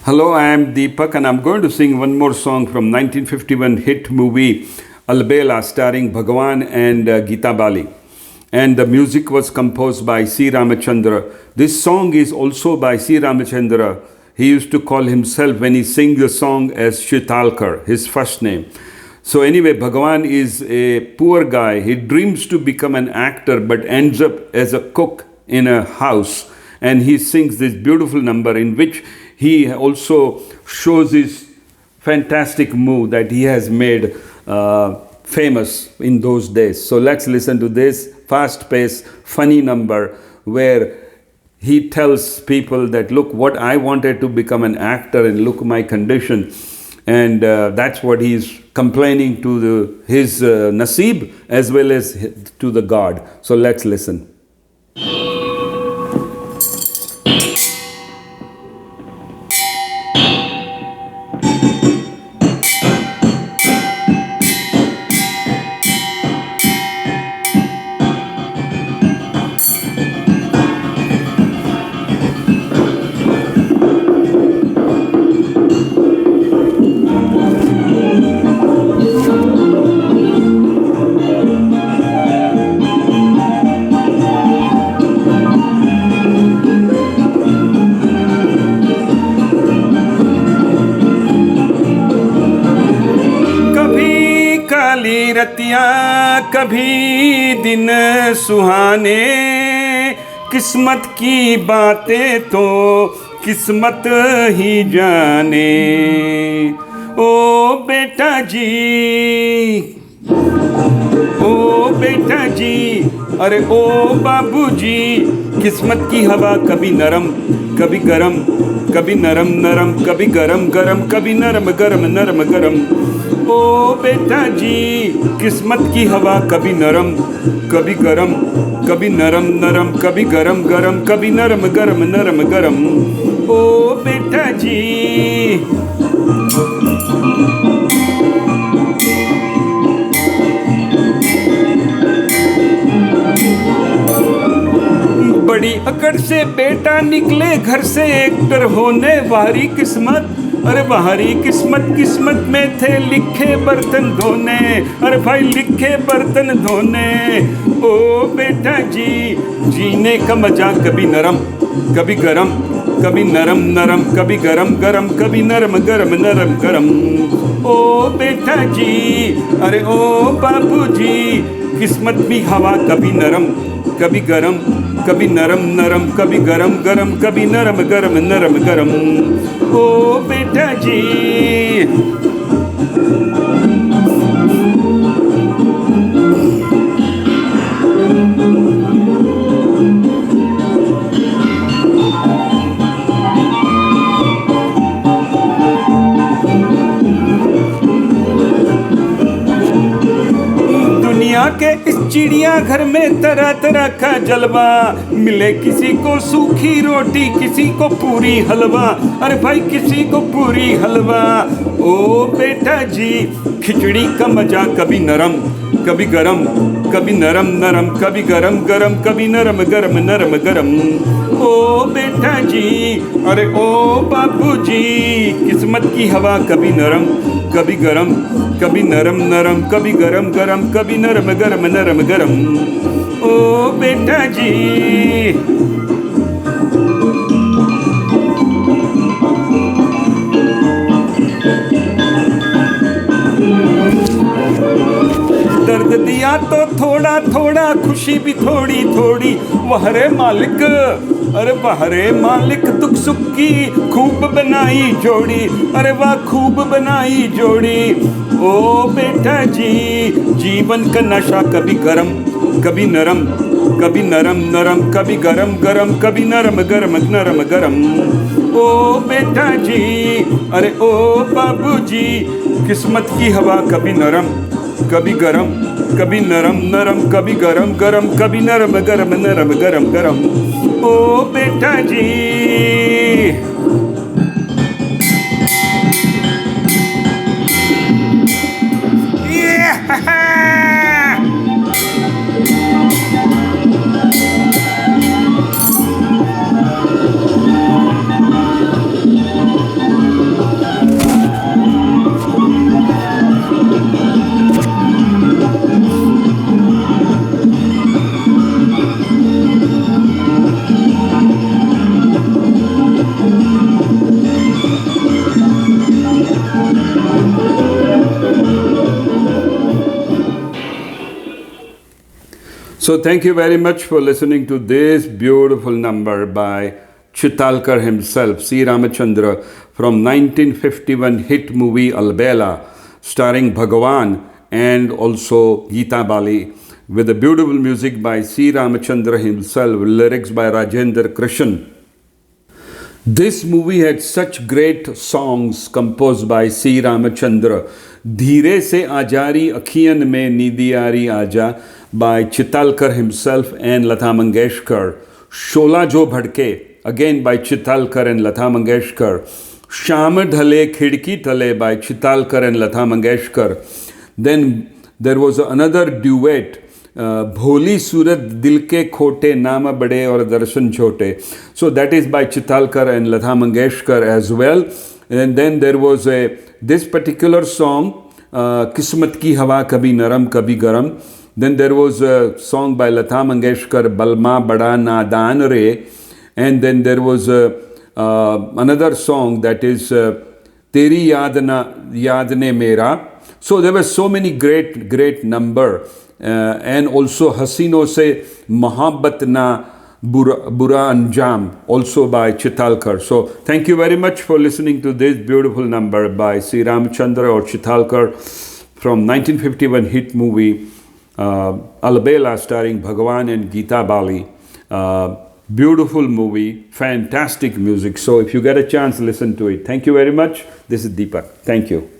Hello, I am Deepak and I'm going to sing one more song from 1951 hit movie Albela starring Bhagwan and Geeta Bali. And the music was composed by C. Ramachandra. This song is also by C. Ramachandra. He used to call himself when he sings the song as Shitalkar, his first name. So anyway, Bhagwan is a poor guy. He dreams to become an actor but ends up as a cook in a house. And he sings this beautiful number in which he also shows his fantastic move that he has made famous in those days. So let's listen to this fast-paced, funny number where he tells people that, look, what I wanted to become an actor and look my condition. And that's what he's complaining to his Nasib as well as to the God. So let's listen. Ratia कभी दिन सुहाने, किस्मत की बातें तो किस्मत ही जाने। ओ बेटा जी, ओ बेटा जी, अरे ओ बाबू जी, किस्मत की हवा कभी नरम कभी गरम, कभी नरम नरम कभी गरम गरम, कभी नरम गरम नरम गरम। ओ बेटा जी, किस्मत की हवा कभी नरम कभी गरम, कभी नरम नरम कभी गरम गरम, कभी नरम गरम नरम गरम। ओ बेटा जी, बड़ी अकड़ से बेटा निकले घर से एक्टर होने, वारी किस्मत, अरे बाहरी किस्मत, किस्मत में थे लिखे बर्तन धोने, अरे भाई लिखे बर्तन धोने। ओ बेटा जी, जीने का मजा कभी नरम कभी गरम, कभी नरम नरम कभी गरम गरम, कभी नरम गरम नरम गरम। ओ बेटा जी, अरे ओ बाबू जी, किस्मत भी हवा कभी नरम कभी गरम, कभी नरम नरम कभी गरम गरम, कभी नरम गरम नरम गरम। ओ बेटा जी, के इस चिड़िया घर में तरह तरह का जलवा, मिले किसी को सूखी रोटी किसी को पूरी हलवा, अरे भाई किसी को पूरी हलवा। ओ बेटा जी, खिचड़ी का मजा कभी नरम कभी गरम, कभी नरम नरम कभी गरम गरम, कभी नरम गरम नरम गरम। ओ बेटा जी, अरे ओ बाबू जी, किस्मत की हवा कभी नरम कभी गरम, कभी नरम नरम कभी गरम गरम, कभी नरम गरम नरम गरम। ओ बेटा जी, दर्द दिया तो थोड़ा थोड़ा, खुशी भी थोड़ी थोड़ी, वहरे मालिक, अरे बहरे मालिक, दुख सुख की खूब बनाई जोड़ी, अरे वाह खूब बनाई जोड़ी। ओ बेटा जी, जीवन का नशा कभी गरम कभी नरम, कभी नरम नरम कभी गरम गरम, कभी नरम गरम नरम गरम। ओ बेटा जी, अरे ओ बाबू जी, किस्मत की हवा कभी नरम कभी गरम, कभी नरम नरम कभी गरम गरम, कभी नरम गरम नरम गरम गरम। ओ बेटा जी, So thank you very much for listening to this beautiful number by Chitalkar himself, C. Ramachandra, from 1951 hit movie Albela, starring Bhagavan and also Geeta Bali, with the beautiful music by C. Ramachandra himself, lyrics by Rajendra Krishan. This movie had such great songs composed by C. Ramachandra. Dheere se Ajari Akhiyan mein Nidiyari Aja by Chitalkar himself and Lata Mangeshkar. Shola Jo Bhadke, again by Chitalkar and Lata Mangeshkar. Sham Dhale Khidki Thale by Chitalkar and Lata Mangeshkar. Then there was another duet, भोली सूरत दिल के खोटे नाम बड़े और दर्शन छोटे. So that is by Chitalkar and Lata Mangeshkar as well. And then there was this particular song, Kismat ki hawa kabhi naram kabhi garam. Then there was a song by Lata Mangeshkar, Balma Bada Nadan Re. And then there was another song that is Teri Yaad Ne Mera. So there were so many great number. And also Hasino Se Mohabbat Na Bura Anjam, also by Chitalkar. So thank you very much for listening to this beautiful number by C. Ramachandra or Chitalkar from 1951 hit movie Albela, starring Bhagavan and Geeta Bali. Beautiful movie, fantastic music. So if you get a chance, listen to it. Thank you very much. This is Deepak. Thank you.